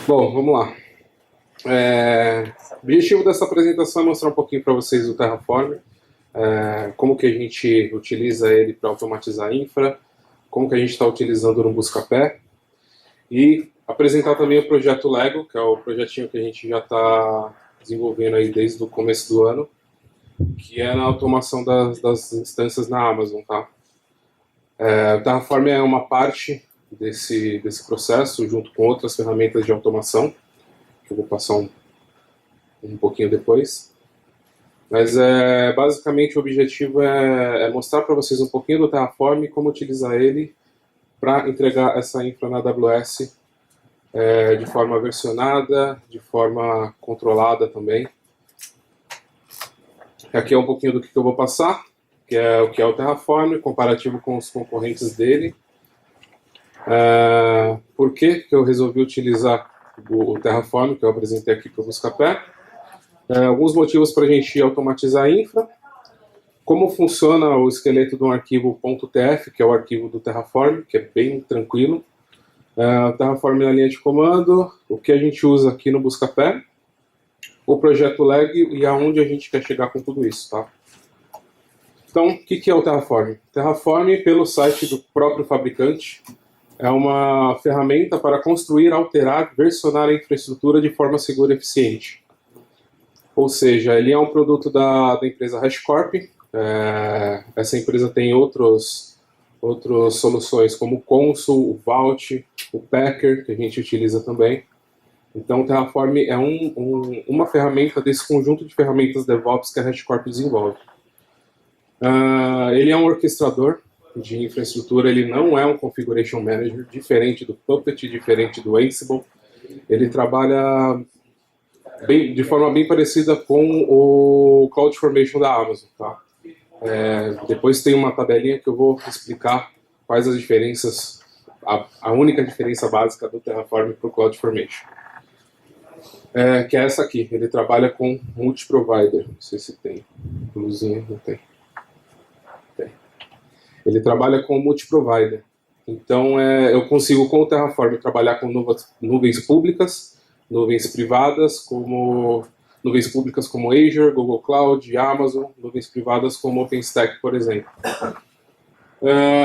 Bom, vamos lá. O objetivo dessa apresentação é mostrar um pouquinho para vocês o Terraform, como que a gente utiliza ele para automatizar a infra, como que a gente está utilizando no Buscapé, e apresentar também o projeto Lego, que é o projetinho que a gente já está desenvolvendo aí desde o começo do ano, que é na automação das instâncias na Amazon, tá? O Terraform é uma parte desse processo, junto com outras ferramentas de automação, que eu vou passar um pouquinho depois. Mas basicamente o objetivo é mostrar para vocês um pouquinho do Terraform e como utilizar ele para entregar essa infra na AWS de forma versionada, de forma controlada também. Aqui é um pouquinho do que eu vou passar, que é o Terraform, comparativo com os concorrentes dele. Por que eu resolvi utilizar o Terraform, que eu apresentei aqui para o Buscapé? Alguns motivos para a gente automatizar a infra, como funciona o esqueleto de um arquivo .tf, que é o arquivo do Terraform, que é bem tranquilo, o Terraform na linha de comando, o que a gente usa aqui no Buscapé, o projeto Leg e aonde a gente quer chegar com tudo isso, tá? Então, o que é o Terraform? Terraform, pelo site do próprio fabricante, é uma ferramenta para construir, alterar, versionar a infraestrutura de forma segura e eficiente. Ou seja, ele é um produto da empresa HashiCorp. Essa empresa tem outras soluções como o Consul, o Vault, o Packer, que a gente utiliza também. Então, o Terraform é uma ferramenta desse conjunto de ferramentas DevOps que a HashiCorp desenvolve. Ele é um orquestrador de infraestrutura, ele não é um Configuration Manager, diferente do Puppet, diferente do Ansible. Ele trabalha de forma bem parecida com o CloudFormation da Amazon, tá? Depois tem uma tabelinha que eu vou explicar quais as diferenças, a única diferença básica do Terraform para o CloudFormation. Que é essa aqui, ele trabalha com multi-provider, não sei se tem luzinha, não tem. Ele trabalha com multi-provider, então eu consigo com o Terraform trabalhar com nuvens públicas, nuvens privadas, como nuvens públicas como Azure, Google Cloud, Amazon, nuvens privadas como OpenStack, por exemplo.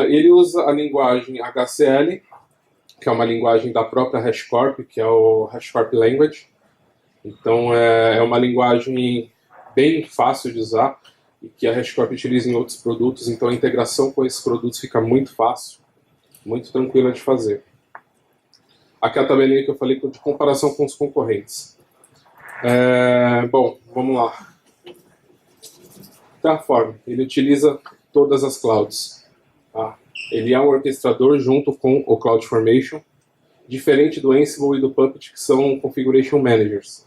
Ele usa a linguagem HCL, que é uma linguagem da própria HashiCorp, que é o HashiCorp Language. Então é uma linguagem bem fácil de usar e que a HashiCorp utiliza em outros produtos, então a integração com esses produtos fica muito fácil, muito tranquila de fazer. Aqui é a tabelinha que eu falei de comparação com os concorrentes. Bom, vamos lá. Terraform, ele utiliza todas as clouds. Tá? Ele é um orquestrador junto com o CloudFormation, diferente do Ansible e do Puppet, que são Configuration Managers.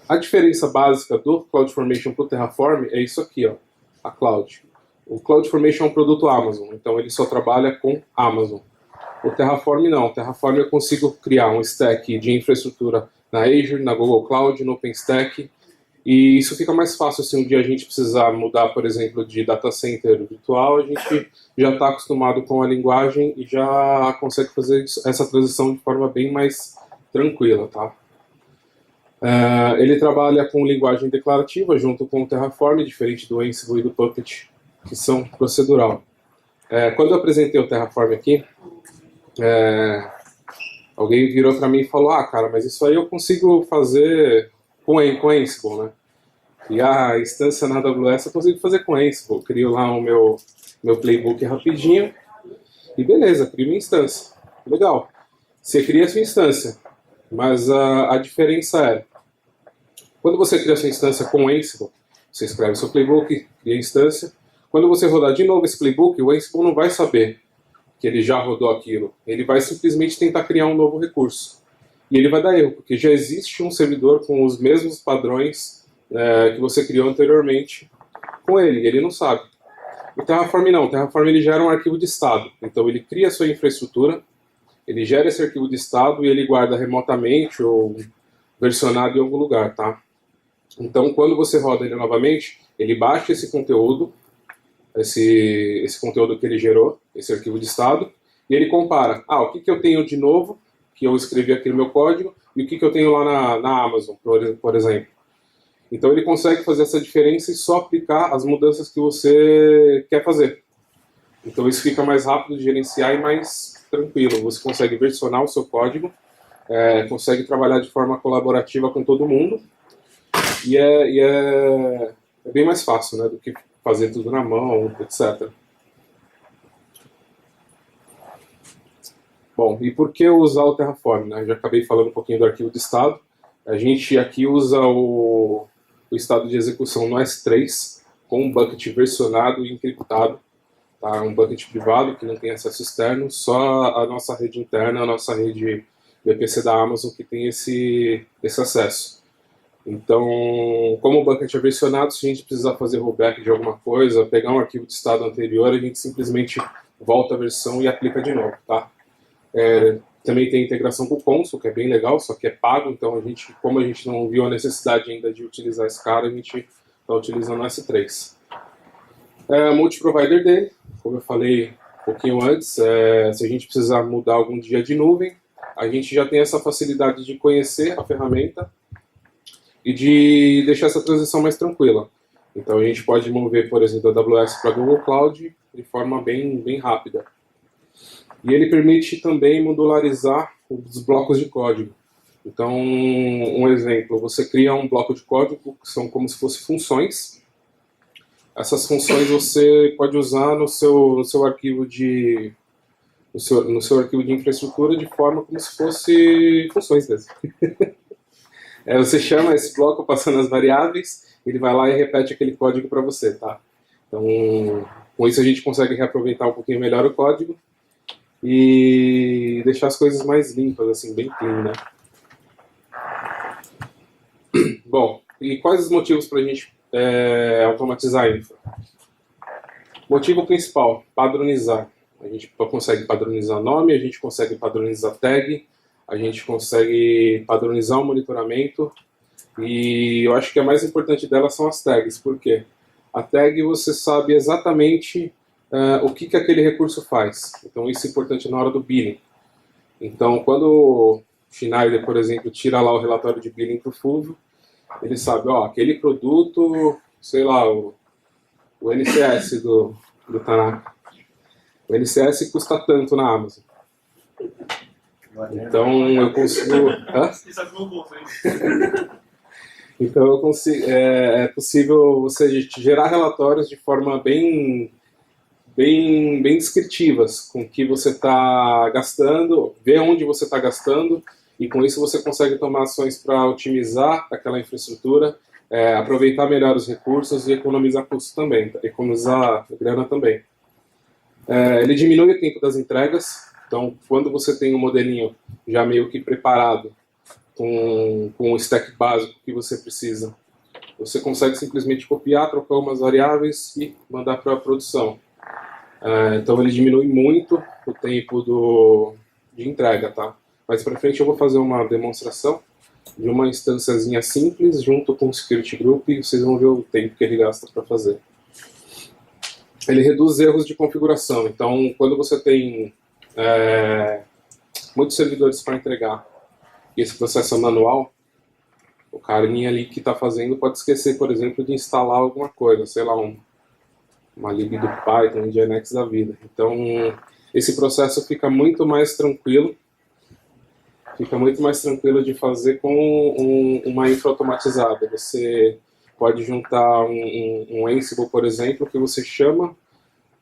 A diferença básica do CloudFormation para o Terraform é isso aqui, ó, a cloud. O CloudFormation é um produto Amazon, então ele só trabalha com Amazon. O Terraform não. O Terraform eu consigo criar um stack de infraestrutura na Azure, na Google Cloud, no OpenStack, e isso fica mais fácil se um dia a gente precisar mudar, por exemplo, de data center virtual, a gente já está acostumado com a linguagem e já consegue fazer essa transição de forma bem mais tranquila, tá? Ele trabalha com linguagem declarativa junto com o Terraform, diferente do Ansible e do Puppet, que são procedural. Quando eu apresentei o Terraform aqui, alguém virou para mim e falou: cara, mas isso aí eu consigo fazer com Ansible, né? E a instância na AWS eu consigo fazer com Ansible. Eu crio lá o meu playbook rapidinho e beleza, crio minha instância. Legal. Você cria a sua instância, mas a diferença é, quando você cria a sua instância com Ansible, você escreve seu playbook, cria a instância. Quando você rodar de novo esse playbook, o Ansible não vai saber que ele já rodou aquilo. Ele vai simplesmente tentar criar um novo recurso. E ele vai dar erro, porque já existe um servidor com os mesmos padrões que você criou anteriormente com ele, e ele não sabe. O Terraform não. O Terraform ele gera um arquivo de estado. Então ele cria a sua infraestrutura, ele gera esse arquivo de estado e ele guarda remotamente ou versionado em algum lugar, tá? Então quando você roda ele novamente, ele baixa esse conteúdo, esse conteúdo que ele gerou, esse arquivo de estado, e ele compara, o que eu tenho de novo, que eu escrevi aqui no meu código, e o que eu tenho lá na Amazon, por exemplo. Então ele consegue fazer essa diferença e só aplicar as mudanças que você quer fazer. Então isso fica mais rápido de gerenciar e mais tranquilo. Você consegue versionar o seu código, consegue trabalhar de forma colaborativa com todo mundo, e é bem mais fácil, né, do que fazer tudo na mão, etc. Bom, e por que usar o Terraform, né? Já acabei falando um pouquinho do arquivo de estado. A gente aqui usa o estado de execução no S3 com um bucket versionado e encriptado. Tá? Um bucket privado que não tem acesso externo, só a nossa rede interna, a nossa rede VPC da Amazon que tem esse acesso. Então, como o bucket é versionado, se a gente precisar fazer rollback de alguma coisa, pegar um arquivo de estado anterior, a gente simplesmente volta a versão e aplica de novo. Tá? Também tem integração com o Consul, que é bem legal, só que é pago, então como a gente não viu a necessidade ainda de utilizar esse cara, a gente está utilizando o S3. Multi-provider dele, como eu falei um pouquinho antes, se a gente precisar mudar algum dia de nuvem, a gente já tem essa facilidade de conhecer a ferramenta e de deixar essa transição mais tranquila. Então a gente pode mover, por exemplo, da AWS para Google Cloud de forma bem rápida. E ele permite também modularizar os blocos de código. Então, um exemplo, você cria um bloco de código que são como se fossem funções. Essas funções você pode usar no seu arquivo de no seu arquivo de infraestrutura de forma como se fosse funções mesmo. Você chama esse bloco passando as variáveis, ele vai lá e repete aquele código para você, tá? Então, com isso a gente consegue reaproveitar um pouquinho melhor o código e deixar as coisas mais limpas, assim, bem clean, né? Bom, e quais os motivos para a gente automatizar a infra? Motivo principal, padronizar. A gente consegue padronizar nome, a gente consegue padronizar tag, a gente consegue padronizar o monitoramento, e eu acho que a mais importante delas são as tags. Por quê? A tag você sabe exatamente o que aquele recurso faz. Então isso é importante na hora do billing. Então quando o Schneider, por exemplo, tira lá o relatório de billing para o Fulvio, ele sabe, aquele produto, sei lá, o NCS do Tanaka. O NCS custa tanto na Amazon. Então eu consigo... Então eu consigo, é possível você gerar relatórios de forma bem descritivas, com o que você está gastando, ver onde você está gastando, e com isso você consegue tomar ações para otimizar aquela infraestrutura, aproveitar melhor os recursos e economizar custo também, economizar grana também. Ele diminui o tempo das entregas, então quando você tem um modelinho já meio que preparado, com o stack básico que você precisa, você consegue simplesmente copiar, trocar umas variáveis e mandar para a produção. Então ele diminui muito o tempo de entrega, tá? Mais para frente eu vou fazer uma demonstração de uma instânciazinha simples junto com o Security Group e vocês vão ver o tempo que ele gasta para fazer. Ele reduz erros de configuração, então quando você tem muitos servidores para entregar e esse processo é manual, o carinha ali que está fazendo pode esquecer, por exemplo, de instalar alguma coisa, sei lá, uma lib do Python, um Nginx da vida. Então, esse processo fica muito mais tranquilo de fazer com uma infra automatizada. Você pode juntar um Ansible, por exemplo, que você chama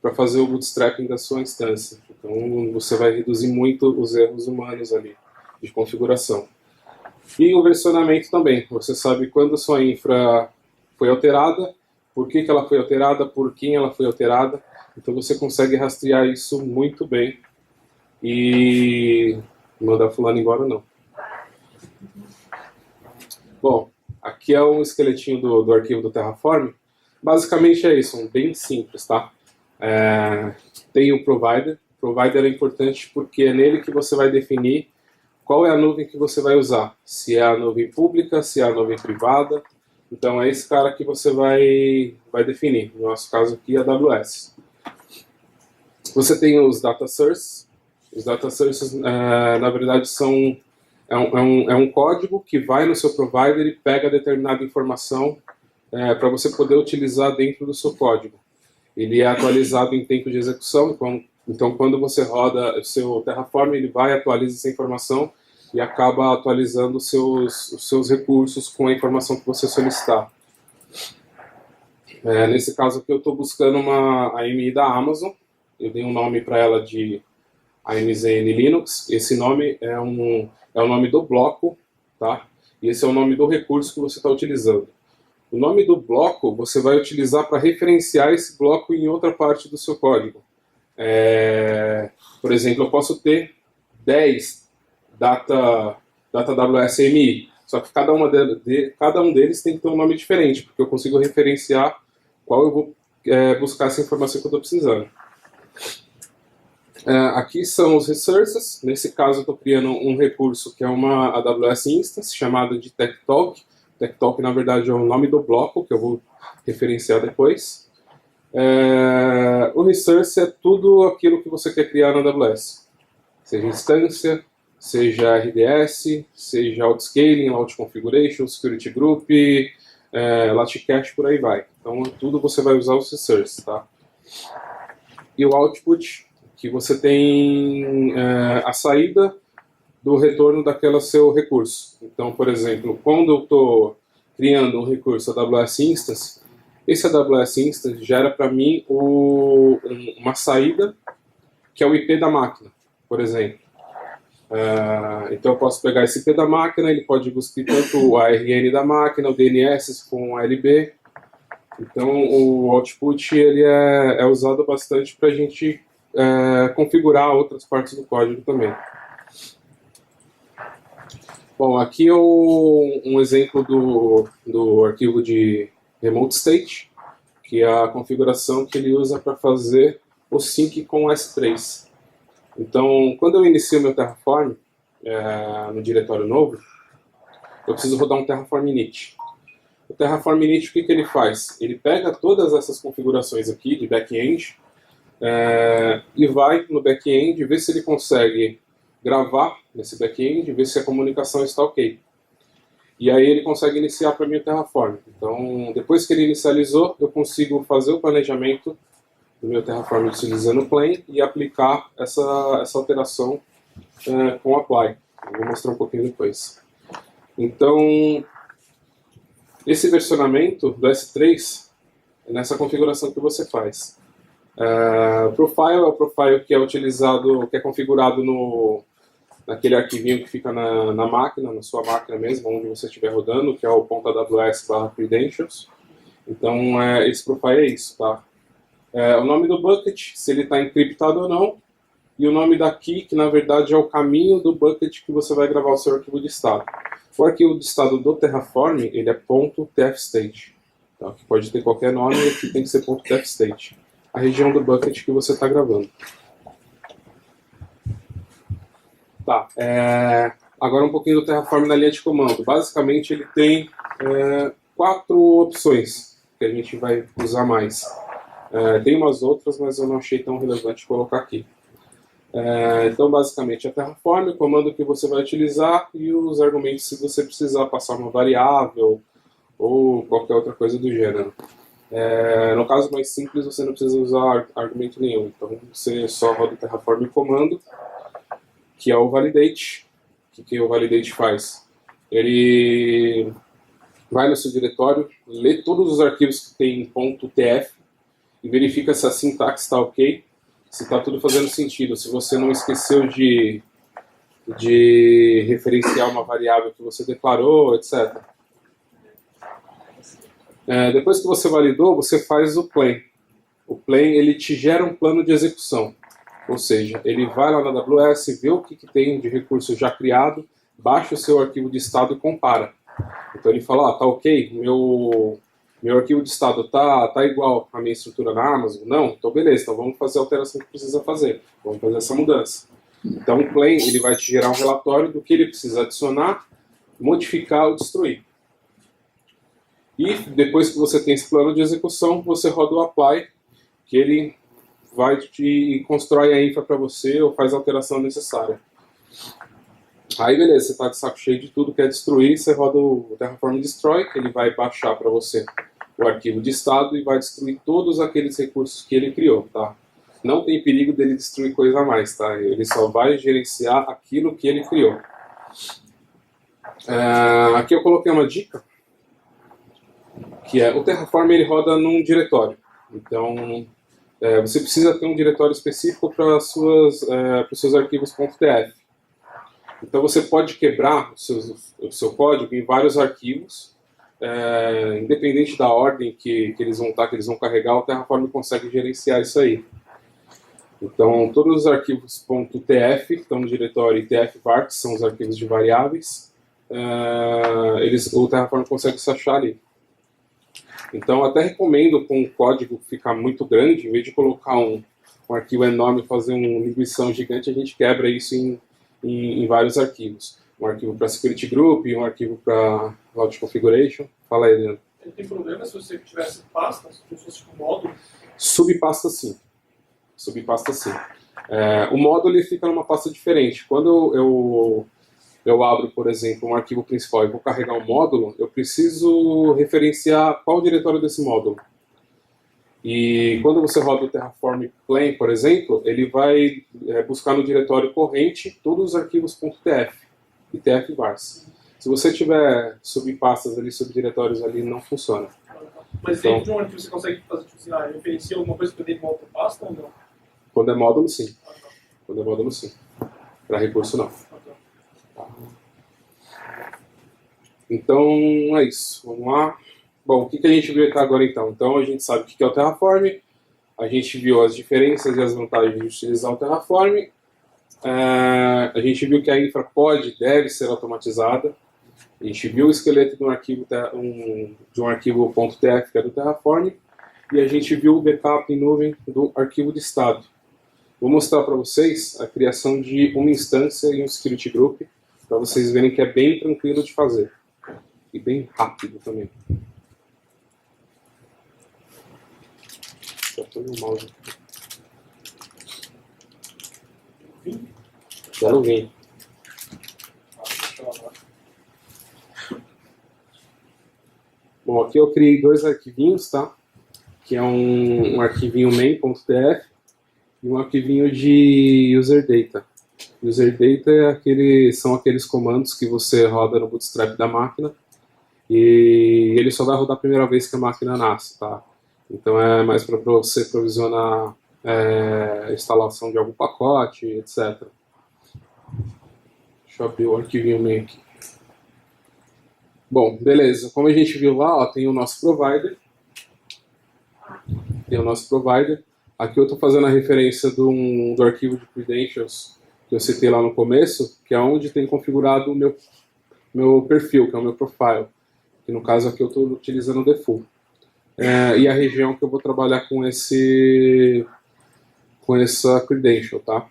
para fazer o bootstrapping da sua instância. Então, você vai reduzir muito os erros humanos ali, de configuração. E o versionamento também. Você sabe quando sua infra foi alterada, por que ela foi alterada, por quem ela foi alterada. Então você consegue rastrear isso muito bem e mandar fulano embora não. Bom, aqui é um esqueletinho do arquivo do Terraform. Basicamente é isso, bem simples, tá? Tem o provider. O provider é importante porque é nele que você vai definir qual é a nuvem que você vai usar. Se é a nuvem pública, se é a nuvem privada. Então é esse cara que você vai definir. No nosso caso aqui, a AWS. Você tem os data source, Os data services, na verdade, é um código que vai no seu provider e pega determinada informação para você poder utilizar dentro do seu código. Ele é atualizado em tempo de execução, então quando você roda o seu Terraform, ele vai atualizar essa informação e acaba atualizando os seus recursos com a informação que você solicitar. Nesse caso aqui eu estou buscando uma AMI da Amazon, eu dei um nome para ela de AMZN Linux. Esse nome é o nome do bloco, tá? E esse é o nome do recurso que você está utilizando. O nome do bloco você vai utilizar para referenciar esse bloco em outra parte do seu código. Por exemplo, eu posso ter 10 data WSMI, só que cada um deles tem que ter um nome diferente, porque eu consigo referenciar qual eu vou buscar essa informação que eu estou precisando. Aqui são os resources. Nesse caso eu estou criando um recurso que é uma AWS Instance chamada de TechTalk. TechTalk na verdade é o nome do bloco que eu vou referenciar depois. O resource é tudo aquilo que você quer criar na AWS, seja instância, seja RDS, seja Outscaling, Load Configuration, Security Group, Laticache, por aí vai. Então tudo você vai usar os resources, tá? E o output, que você tem a saída do retorno daquele seu recurso. Então, por exemplo, quando eu estou criando um recurso AWS Instance, esse AWS Instance gera para mim uma saída que é o IP da máquina, por exemplo. Então eu posso pegar esse IP da máquina, ele pode buscar tanto o ARN da máquina, o DNS com o ALB. Então o output ele é usado bastante para a gente configurar outras partes do código também. Bom, aqui é um exemplo do arquivo de Remote State, que é a configuração que ele usa para fazer o sync com o S3. Então, quando eu inicio meu Terraform no diretório novo, eu preciso rodar um Terraform init. O Terraform init, o que ele faz? Ele pega todas essas configurações aqui de back-end e vai no back-end ver se ele consegue gravar nesse back-end, ver se a comunicação está ok. E aí ele consegue iniciar para mim o Terraform. Então, depois que ele inicializou, eu consigo fazer o planejamento do meu Terraform utilizando o Plain e aplicar essa alteração com o Apply. Eu vou mostrar um pouquinho depois. Então, esse versionamento do S3 é nessa configuração que você faz. Profile é o profile que é utilizado, que é configurado naquele arquivinho que fica na máquina, na sua máquina mesmo, onde você estiver rodando, que é o .aws/credentials. Então, esse profile é isso, tá? O nome do bucket, se ele está encriptado ou não, e o nome da key, que na verdade é o caminho do bucket que você vai gravar o seu arquivo de estado. O arquivo de estado do Terraform, ele é .tfstate, tá? Que pode ter qualquer nome e aqui tem que ser .tfstate. A região do bucket que você está gravando. Tá, agora um pouquinho do Terraform na linha de comando. Basicamente ele tem 4 opções que a gente vai usar mais. Tem umas outras, mas eu não achei tão relevante colocar aqui. Então basicamente é Terraform, o comando que você vai utilizar e os argumentos se você precisar passar uma variável ou qualquer outra coisa do gênero. No caso mais simples você não precisa usar argumento nenhum, então você só roda o Terraform comando, que é o validate. O que o validate faz? Ele vai no seu diretório, lê todos os arquivos que tem .tf e verifica se a sintaxe está ok, se está tudo fazendo sentido, se você não esqueceu de referenciar uma variável que você declarou, etc. Depois que você validou, você faz o plan. O plan ele te gera um plano de execução. Ou seja, ele vai lá na AWS, vê o que tem de recurso já criado, baixa o seu arquivo de estado e compara. Então ele fala, tá ok, meu arquivo de estado tá igual à minha estrutura na Amazon? Não? Então beleza, então vamos fazer a alteração que precisa fazer. Vamos fazer essa mudança. Então o Plain ele vai te gerar um relatório do que ele precisa adicionar, modificar ou destruir. E depois que você tem esse plano de execução, você roda o Apply, que ele vai e constrói a infra para você ou faz a alteração necessária. Aí beleza, você está de saco cheio de tudo, quer destruir, você roda o Terraform Destroy, que ele vai baixar para você o arquivo de estado e vai destruir todos aqueles recursos que ele criou, tá? Não tem perigo dele destruir coisa a mais, tá? Ele só vai gerenciar aquilo que ele criou. Aqui eu coloquei uma dica, que é o Terraform ele roda num diretório. Então, você precisa ter um diretório específico para os seus arquivos .tf. Então você pode quebrar o seu código em vários arquivos, independente da ordem que eles vão que eles vão carregar, o Terraform consegue gerenciar isso aí. Então todos os arquivos .tf que estão no diretório tf-var, que são os arquivos de variáveis, o Terraform consegue se achar ali. Então até recomendo, com o código ficar muito grande, em vez de colocar um arquivo enorme e fazer um linguição gigante, a gente quebra isso em vários arquivos. Um arquivo para Security Group e um arquivo para Launch Configuration. Fala aí, Leandro. Não tem problema se você tivesse pasta, se fosse um módulo? Subpasta sim. Subpasta sim. O módulo ele fica numa pasta diferente. Quando eu abro, por exemplo, um arquivo principal e vou carregar um módulo, eu preciso referenciar qual o diretório desse módulo. E quando você roda o Terraform Plain, por exemplo, ele vai buscar no diretório corrente todos os arquivos .tf e tf-vars. Se você tiver subpastas ali, subdiretórios ali, não funciona. Mas então, dentro de um arquivo você consegue fazer, tipo assim, referencia alguma coisa para dentro de uma outra pasta ou não? Quando é módulo, sim. Quando é módulo, sim. Para recurso, não. Então, é isso. Vamos lá. Bom, o que a gente viu até agora então? Então a gente sabe o que é o Terraform, a gente viu as diferenças e as vantagens de utilizar o Terraform, a gente viu que a infra deve ser automatizada, a gente viu o esqueleto de um arquivo .tf que é do Terraform, e a gente viu o backup em nuvem do arquivo de estado. Vou mostrar para vocês a criação de uma instância e um security group, para vocês verem que é bem tranquilo de fazer, e bem rápido também. Já foi o mouse aqui. Quero vir. Bom, aqui eu criei dois arquivinhos, tá? Que é um arquivinho main.tf e um arquivinho de user data. User data são aqueles comandos que você roda no bootstrap da máquina e ele só vai rodar a primeira vez que a máquina nasce, tá? Então é mais para você provisionar a instalação de algum pacote, etc. Deixa eu abrir o arquivinho main aqui. Bom, beleza. Como a gente viu lá, ó, tem o nosso provider. Aqui eu estou fazendo a referência do arquivo de credentials que eu citei lá no começo, que é onde tem configurado o meu perfil, que é o meu profile. Que no caso aqui eu estou utilizando o default. E a região que eu vou trabalhar com essa credential, tá?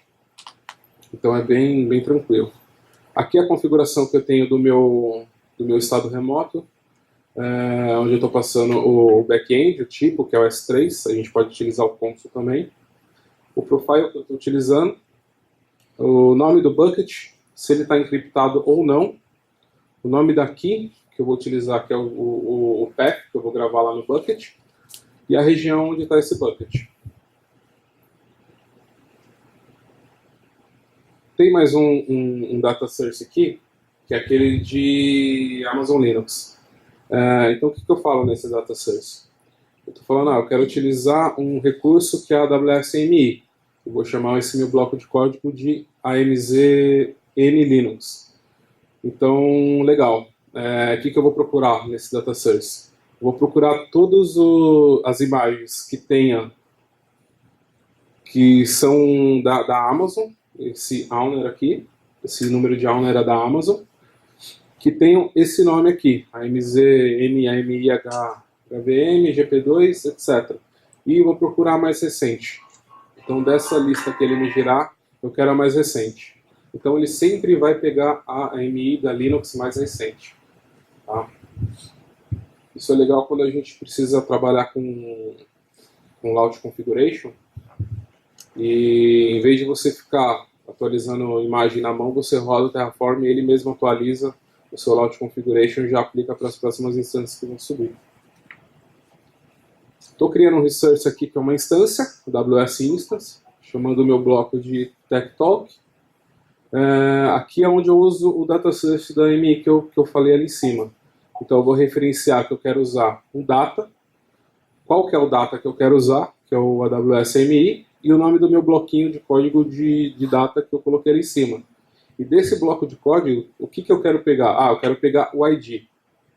Então é bem tranquilo. Aqui a configuração que eu tenho do meu estado remoto, onde eu estou passando o back-end, o tipo, que é o S3, a gente pode utilizar o console também. O profile que eu estou utilizando, o nome do bucket, se ele está encriptado ou não, o nome da key, que eu vou utilizar, que é o path, que eu vou gravar lá no bucket, e a região onde está esse bucket. Tem mais um data source aqui, que é aquele de Amazon Linux. Então o que eu falo nesse data source? Eu estou falando, eu quero utilizar um recurso que é a AWS AMI. Eu vou chamar esse meu bloco de código de AMZN Linux. Então, legal. O que eu vou procurar nesse data source? Eu vou procurar todas as imagens que são da Amazon, esse owner aqui, esse número de owner é da Amazon, que tenham esse nome aqui, AMZ, NAMIH, HVM, GP2, etc. E eu vou procurar a mais recente. Então, dessa lista que ele me girar, eu quero a mais recente. Então, ele sempre vai pegar a AMI da Linux mais recente. Tá? Isso é legal quando a gente precisa trabalhar com Launch Configuration, E em vez de você ficar atualizando a imagem na mão, você roda o Terraform e ele mesmo atualiza o seu Launch Configuration e já aplica para as próximas instâncias que vão subir. Estou criando um resource aqui que é uma instância, AWS Instance, chamando o meu bloco de Tech Talk. Aqui é onde eu uso o data source da AMI que eu falei ali em cima. Então eu vou referenciar que eu quero usar um data, qual que é o data que eu quero usar, que é o AWS AMI, e o nome do meu bloquinho de código de data que eu coloquei ali em cima. E desse bloco de código, o que eu quero pegar? Eu quero pegar o ID.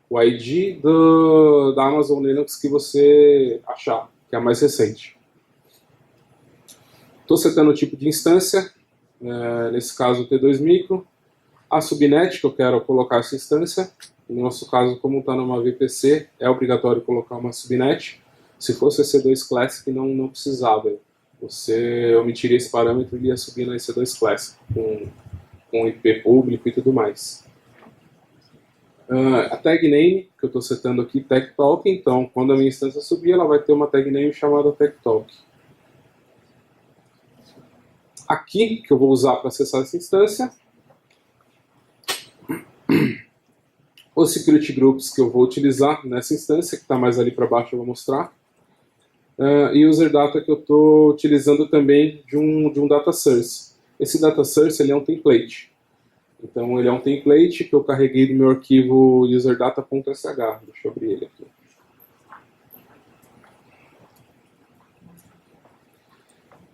O ID da Amazon Linux que você achar, que é a mais recente. Estou setando o tipo de instância, nesse caso o T2 Micro. A subnet que eu quero colocar essa instância, no nosso caso, como está numa VPC, é obrigatório colocar uma subnet. Se fosse EC2 Classic, não precisava. Você omitiria esse parâmetro e ia subir na EC2 Classic, com IP público e tudo mais. A tag name, que eu estou setando aqui, Tech Talk, então quando a minha instância subir, ela vai ter uma tag name chamada Tech Talk. Aqui, que eu vou usar para acessar essa instância, os security groups que eu vou utilizar nessa instância, que está mais ali para baixo eu vou mostrar, e user data que eu estou utilizando também de um data source. Esse data source ele é um template. Então ele é um template que eu carreguei do meu arquivo userdata.sh. Deixa eu abrir ele aqui.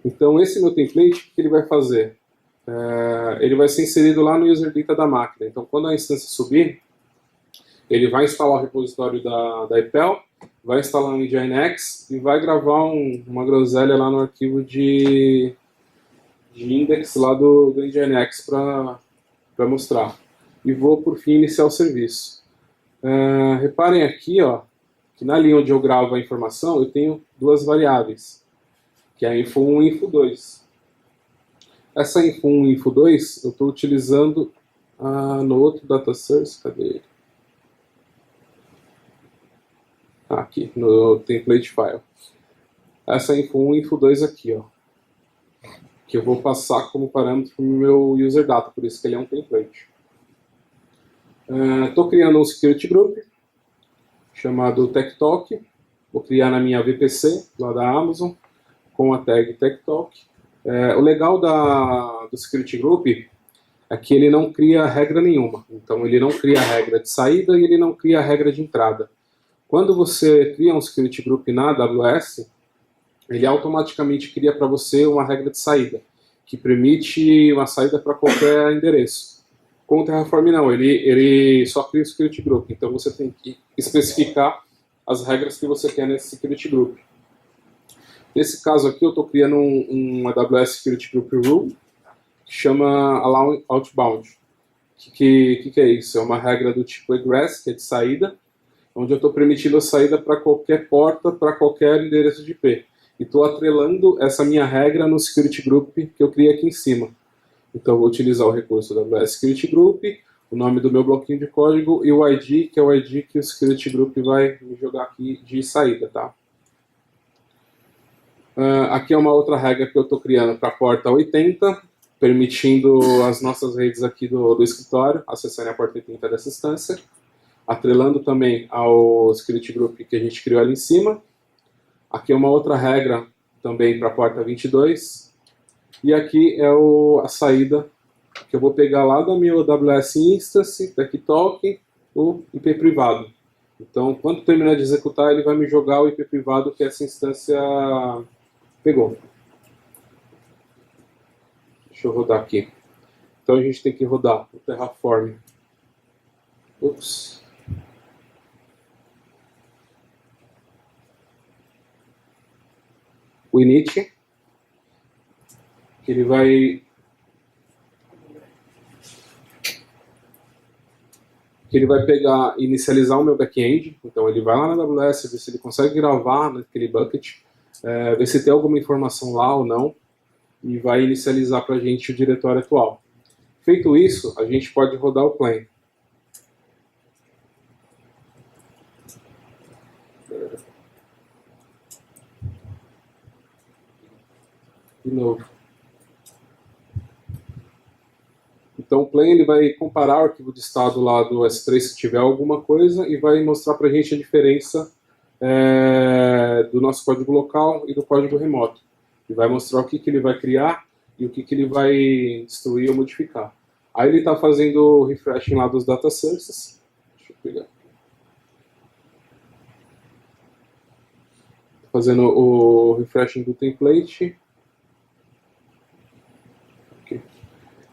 Então esse meu template, o que ele vai fazer? Ele vai ser inserido lá no userdata da máquina. Então quando a instância subir, ele vai instalar o repositório da EPEL, vai instalar um Nginx e vai gravar uma groselha lá no arquivo de index lá do Nginx para mostrar. E vou, por fim, iniciar o serviço. Reparem aqui, ó, que na linha onde eu gravo a informação, eu tenho duas variáveis, que é a info1 e info2. Essa info1 e info2 eu estou utilizando no outro data source, cadê ele? Aqui, no template file. Essa info1 e info2 aqui, ó, que eu vou passar como parâmetro para o meu user data, por isso que ele é um template. Estou criando um security group chamado TechTalk. Vou criar na minha VPC, lá da Amazon, com a tag TechTalk. O legal do security group é que ele não cria regra nenhuma. Então ele não cria regra de saída e ele não cria regra de entrada. Quando você cria um security group na AWS, ele automaticamente cria para você uma regra de saída, que permite uma saída para qualquer endereço. Com o Terraform não, ele só cria o security group, então você tem que especificar as regras que você quer nesse security group. Nesse caso aqui eu estou criando um AWS Security Group Rule, que chama Allow Outbound. O que é isso? É uma regra do tipo egress, que é de saída, onde eu estou permitindo a saída para qualquer porta, para qualquer endereço de IP. E estou atrelando essa minha regra no Security Group que eu criei aqui em cima. Então eu vou utilizar o recurso da AWS Security Group, o nome do meu bloquinho de código e o ID, que é o ID que o Security Group vai me jogar aqui de saída, tá? Aqui é uma outra regra que eu estou criando para a porta 80, permitindo as nossas redes aqui do escritório acessarem a porta 80 dessa instância, atrelando também ao Security Group que a gente criou ali em cima. Aqui é uma outra regra também para a porta 22, e aqui é a saída que eu vou pegar lá da minha AWS Instance, TechTalk, o IP privado. Então, quando terminar de executar, ele vai me jogar o IP privado que essa instância pegou. Deixa eu rodar aqui. Então a gente tem que rodar o Terraform. Ups. O init, que ele vai pegar e inicializar o meu back-end. Então ele vai lá na AWS, ver se ele consegue gravar naquele bucket, ver se tem alguma informação lá ou não, e vai inicializar para a gente o diretório atual. Feito isso, a gente pode rodar o plan. de novo. Então o plain ele vai comparar o arquivo de estado lá do S3 se tiver alguma coisa e vai mostrar para a gente a diferença do nosso código local e do código remoto. E vai mostrar o que ele vai criar e o que ele vai destruir ou modificar. Aí ele está fazendo o refreshing lá dos data sources. Deixa eu pegar. Fazendo o refreshing do template. Okay.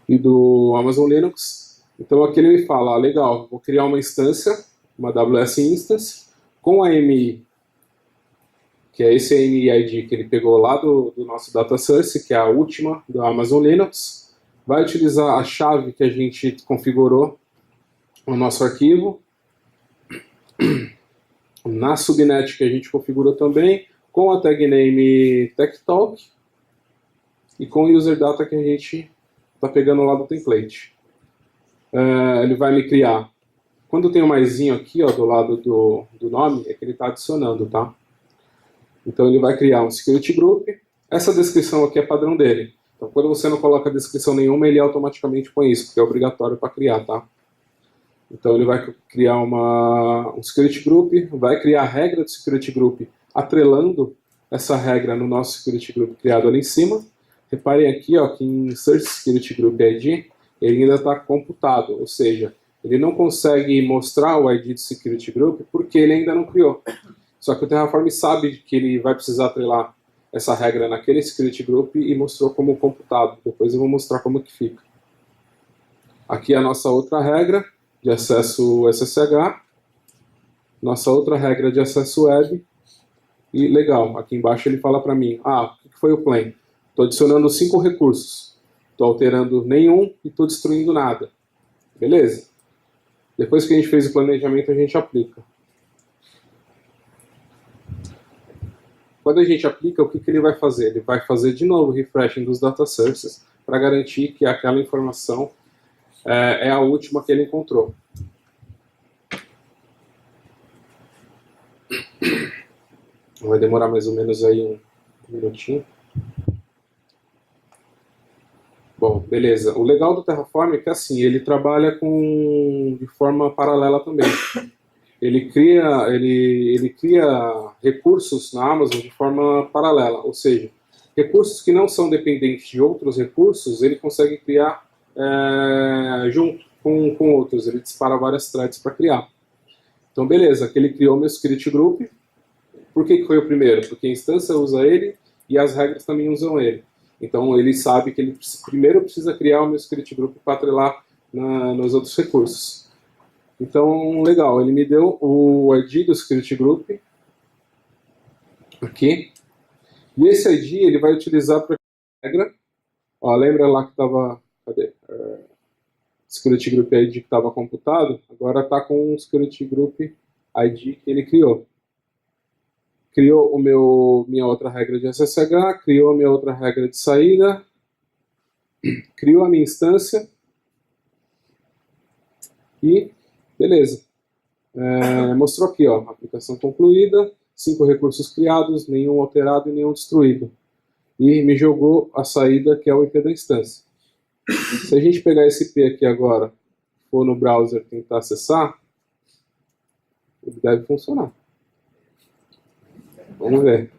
E do Amazon Linux. Então aqui ele me fala, legal, vou criar uma instância, uma AWS Instance, com a AMI, que é esse AMI ID que ele pegou lá do nosso data source, que é a última do Amazon Linux. Vai utilizar a chave que a gente configurou no nosso arquivo, na subnet que a gente configurou também, com a tag name TechTalk e com o user data que a gente está pegando lá do template. Ele vai me criar. Quando tem um maisinho aqui, ó, do lado do nome, é que ele está adicionando, tá? Então ele vai criar um security group. Essa descrição aqui é padrão dele. Então quando você não coloca descrição nenhuma, ele automaticamente põe isso, porque é obrigatório para criar, tá? Então ele vai criar um security group, vai criar a regra do security group, atrelando essa regra no nosso security group criado ali em cima. Reparem aqui, ó, que em Search Security Group ID, ele ainda está computado, ou seja, ele não consegue mostrar o ID do security group porque ele ainda não criou. Só que o Terraform sabe que ele vai precisar atrelar essa regra naquele security group e mostrou como computado. Depois eu vou mostrar como que fica. Aqui é a nossa outra regra de acesso SSH, nossa outra regra de acesso web, e legal, aqui embaixo ele fala para mim, o que foi o plain? Estou adicionando 5 recursos, estou alterando nenhum e estou destruindo nada. Beleza? Depois que a gente fez o planejamento, a gente aplica. Quando a gente aplica, o que ele vai fazer? Ele vai fazer de novo o refreshing dos data sources para garantir que aquela informação é a última que ele encontrou. Vai demorar mais ou menos aí um minutinho. Bom, beleza. O legal do Terraform é que assim, ele trabalha de forma paralela também. Ele cria recursos na Amazon de forma paralela, ou seja, recursos que não são dependentes de outros recursos, ele consegue criar junto com outros. Ele dispara várias threads para criar. Então, beleza, aqui ele criou meu security group. Por que foi o primeiro? Porque a instância usa ele e as regras também usam ele. Então, ele sabe que ele primeiro precisa criar o meu security group para atrelar nos outros recursos. Então, legal, ele me deu o ID do security group aqui. E esse ID ele vai utilizar para regra. Ó, lembra lá que estava... Cadê? Security Group ID que estava computado, agora está com o Security Group ID que ele criou. Criou minha outra regra de SSH, criou a minha outra regra de saída, criou a minha instância e beleza. Mostrou aqui, ó, aplicação concluída, 5 recursos criados, nenhum alterado e nenhum destruído. E me jogou a saída que é o IP da instância. Se a gente pegar esse IP aqui agora, for no browser tentar acessar, ele deve funcionar. Vamos ver.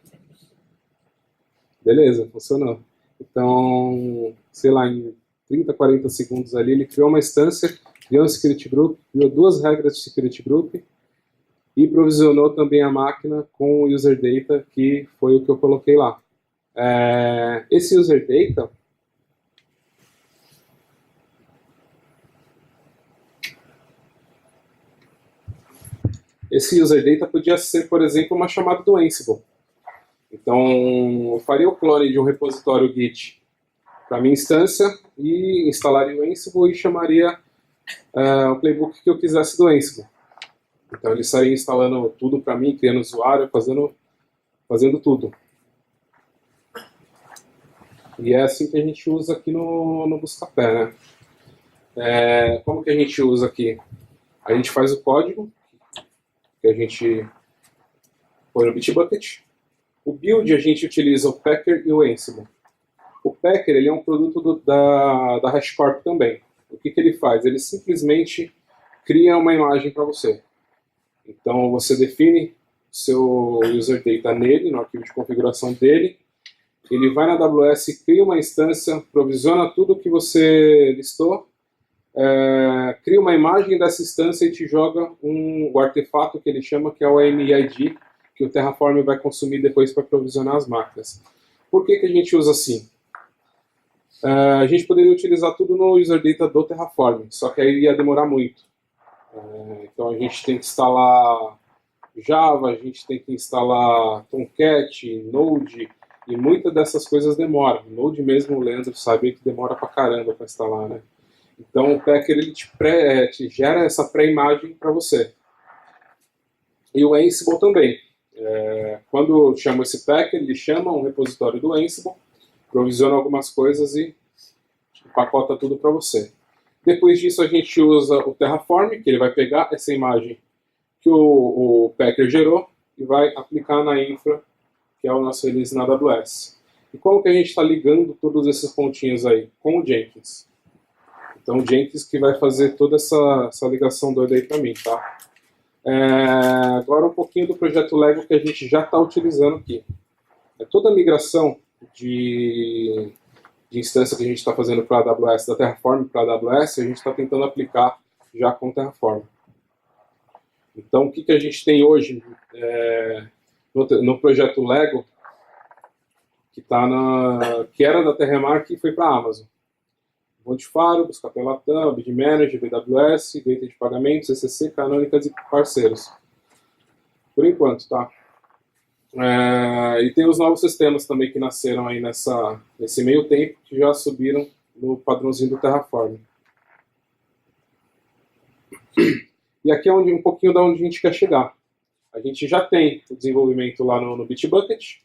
Beleza, funcionou. Então, sei lá, em 30, 40 segundos ali, ele criou uma instância, criou um security group, criou 2 regras de security group e provisionou também a máquina com o user data, que foi o que eu coloquei lá. Esse user data podia ser, por exemplo, uma chamada do Ansible. Então, eu faria o clone de um repositório Git para minha instância e instalaria o Ansible e chamaria o playbook que eu quisesse do Ansible. Então, ele sairia instalando tudo para mim, criando usuário, fazendo tudo. E é assim que a gente usa aqui no Buscapé, né? Como que a gente usa aqui? A gente faz o código, que a gente põe no Bitbucket. O build a gente utiliza o Packer e o Ansible. O Packer ele é um produto da HashiCorp também. O que ele faz? Ele simplesmente cria uma imagem para você. Então você define seu user data nele, no arquivo de configuração dele. Ele vai na AWS, cria uma instância, provisiona tudo que você listou, cria uma imagem dessa instância e te joga o artefato que ele chama, que é o AMID, que o Terraform vai consumir depois para provisionar as máquinas. Por que a gente usa assim? A gente poderia utilizar tudo no user data do Terraform, só que aí ia demorar muito. Então a gente tem que instalar Java, a gente tem que instalar Tomcat, Node, e muitas dessas coisas demoram. Node mesmo, o Leandro sabe que demora pra caramba para instalar, né? Então o Packer ele te gera essa pré-imagem para você. E o Ansible também. Quando eu chamo esse Packer, ele chama um repositório do Ansible, provisiona algumas coisas e empacota tudo para você. Depois disso a gente usa o Terraform, que ele vai pegar essa imagem que o Packer gerou e vai aplicar na infra, que é o nosso release na AWS. E como que a gente está ligando todos esses pontinhos aí? Com o Jenkins. Então o Jenkins que vai fazer toda essa ligação doida aí para mim, tá? Agora um pouquinho do projeto Lego que a gente já está utilizando aqui. Toda a migração de instância que a gente está fazendo para a AWS, da Terraform para a AWS, a gente está tentando aplicar já com Terraform. Então, o que a gente tem hoje no projeto Lego, que era da Terremark e foi para a Amazon. Monte Faro, Buscapé Latam, Bid Manager, BWS, Gateway de Pagamentos, CCC, Canônicas e parceiros. Por enquanto, tá? E tem os novos sistemas também que nasceram aí nesse meio tempo, que já subiram no padrãozinho do Terraform. E aqui é um pouquinho da onde a gente quer chegar. A gente já tem o desenvolvimento lá no Bitbucket,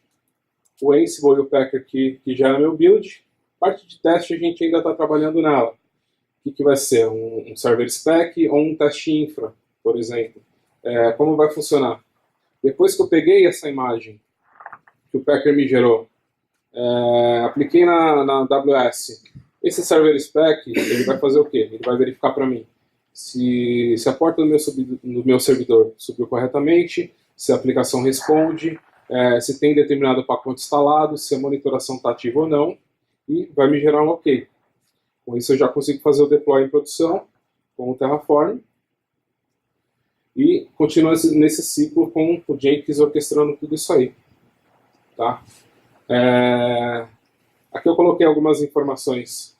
o Ansible e o Packer que gera meu build. Parte de teste a gente ainda está trabalhando nela. O que vai ser? Um server spec ou um teste infra, por exemplo. Como vai funcionar? Depois que eu peguei essa imagem que o Packer me gerou, apliquei na AWS, esse server spec ele vai fazer o quê? Ele vai verificar para mim se a porta do meu servidor subiu corretamente, se a aplicação responde, se tem determinado pacote instalado, se a monitoração está ativa ou não, e vai me gerar um OK. Com isso eu já consigo fazer o deploy em produção com o Terraform e continuar nesse ciclo com o Jenkins orquestrando tudo isso aí. Tá? Aqui eu coloquei algumas informações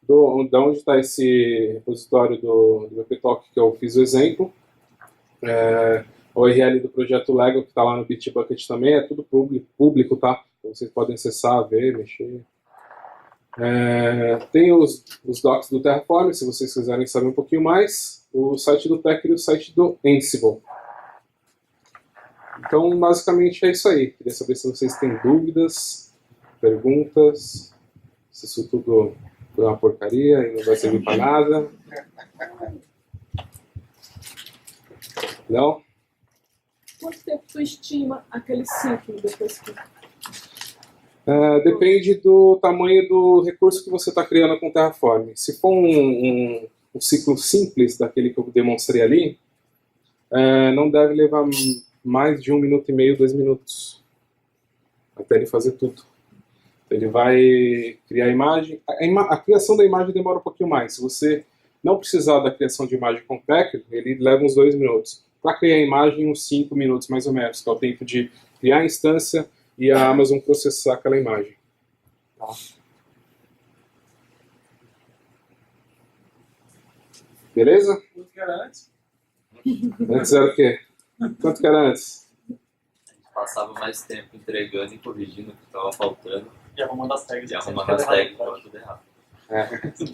de onde está esse repositório do WPTalk que eu fiz o exemplo. O URL do projeto Lego que está lá no Bitbucket também, é tudo público, tá? Então vocês podem acessar, ver, mexer. Tem os docs do Terraform, se vocês quiserem saber um pouquinho mais, o site do Packer e o site do Ansible. Então, basicamente é isso aí. Queria saber se vocês têm dúvidas, perguntas, se isso tudo foi uma porcaria e não vai servir para nada. Não? Quanto tempo tu estima aquele ciclo depois que... Depende do tamanho do recurso que você está criando com o Terraform. Se for um ciclo simples, daquele que eu demonstrei ali, não deve levar mais de 1 minuto e meio, 2 minutos, até ele fazer tudo. Então, ele vai criar a imagem. A criação da imagem demora um pouquinho mais. Se você não precisar da criação de imagem com o Packer, ele leva uns 2 minutos. Para criar a imagem, uns 5 minutos mais ou menos, que é o tempo de criar a instância e a Amazon processar aquela imagem. Tá? Beleza? Quanto que era antes? Antes era o quê? Quanto que era antes? A gente passava mais tempo entregando e corrigindo o que estava faltando E arrumando as tags. e arrumando as tags para tudo errado.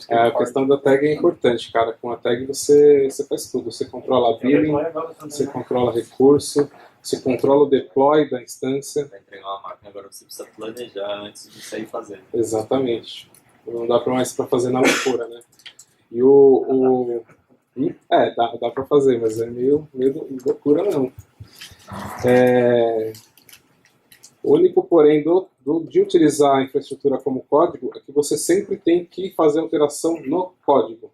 A questão da tag é importante, cara. Com a tag você faz tudo. Você controla a billing, você controla recurso, você controla o deploy da instância. Para entregar uma máquina agora você precisa planejar antes de sair fazendo. Exatamente. Não dá mais para fazer na loucura, né? E dá para fazer, mas é meio loucura não. O único porém de utilizar a infraestrutura como código é que você sempre tem que fazer alteração no código.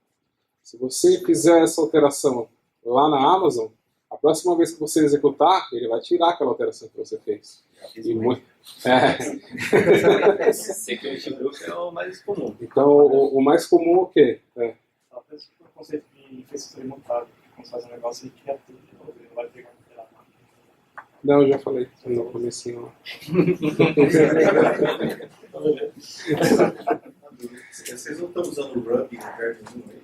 Se você fizer essa alteração lá na Amazon, a próxima vez que você executar, ele vai tirar aquela alteração que você fez. E muito... Security Group é o mais comum. Então, o mais comum é o quê? Até se for o conceito de infraestrutura imutável, quando você faz um negócio e cria tudo de novo, ele não vai pegar no pedaço. Não, eu já falei no comecinho lá. Vocês não estão usando o Ruby no lugar nenhum aí?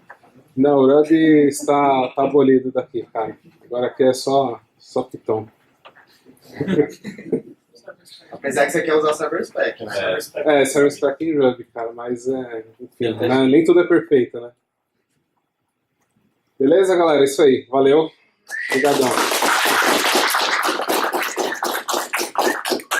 Não, o Ruby está abolido daqui, cara. Agora aqui é só Python. Apesar que você quer usar CyberSpec, né? Server-Spec em Ruby, cara, mas enfim, né, nem tudo é perfeito, né? Beleza, galera? É isso aí. Valeu. Obrigadão.